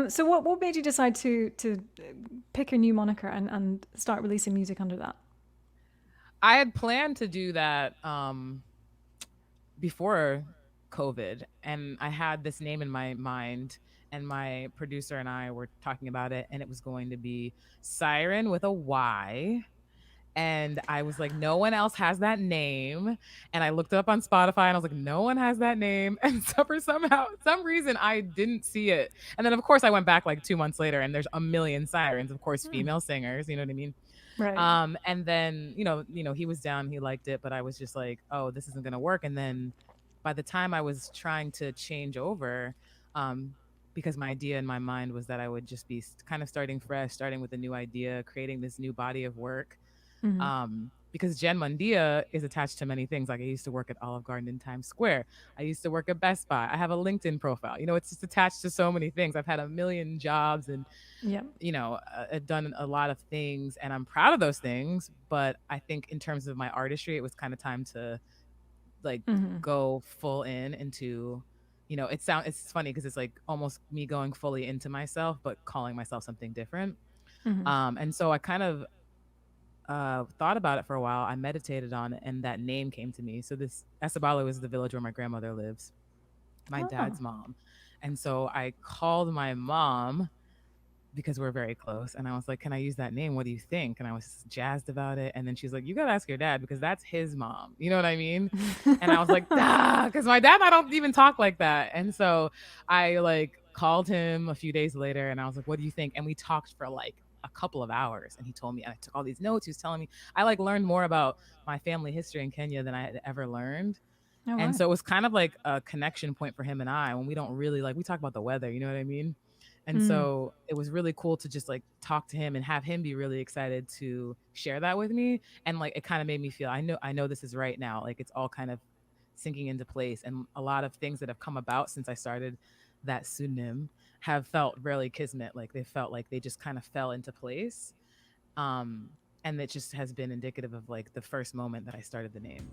So what made you decide to pick a new moniker and start releasing music under that? I had planned to do that before COVID, and I had this name in my mind, and my producer and I were talking about it, and it was going to be Siren with a Y. And I was like, no one else has that name. And I looked it up on Spotify and I was like, no one has that name. And so for some reason, I didn't see it. And then, of course, I went back like 2 months later and there's a million sirens, of course, Hmm. female singers, you know what I mean? Right. And then, he was down, he liked it, but I was just like, oh, this isn't gonna work. And then by the time I was trying to change over, um, because my idea in my mind was that I would just be kind of starting fresh, starting with a new idea, creating this new body of work. Hmm. Because Jen Mundia is attached to many things. Like I used to work at Olive Garden in Times Square. I used to work at Best Buy. I have a LinkedIn profile. It's just attached to so many things. I've had a million jobs and Yeah. done a lot of things, and I'm proud of those things. But I think in terms of my artistry, it was kind of time to like Hmm. go full in into, it's funny because it's like almost me going fully into myself, but calling myself something different. Hmm. And so I kind of thought about it for a while. I meditated on it, and that name came to me. So this Esabalu is the village where my grandmother lives, my Oh. dad's mom. And so I called my mom because we're very close. And I was like, can I use that name? What do you think? And I was jazzed about it. And then she's like, you got to ask your dad because that's his mom. You know what I mean? And I was like, ah, because my dad and I don't even talk like that. And so I like called him a few days later and I was like, what do you think? And we talked for like a couple of hours and he told me, and I took all these notes. He was telling me, I like learned more about my family history in Kenya than I had ever learned. Oh And wow. so it was kind of like a connection point for him and I when we don't really like, we talk about the weather, you know what I mean? And Mm. so it was really cool to just like talk to him and have him be really excited to share that with me. And like it kind of made me feel I know this is right now. Like it's all kind of sinking into place. And a lot of things that have come about since I started that pseudonym have felt really kismet. Like they felt like they just kind of fell into place. Um, and it just has been indicative of like the first moment that I started the name.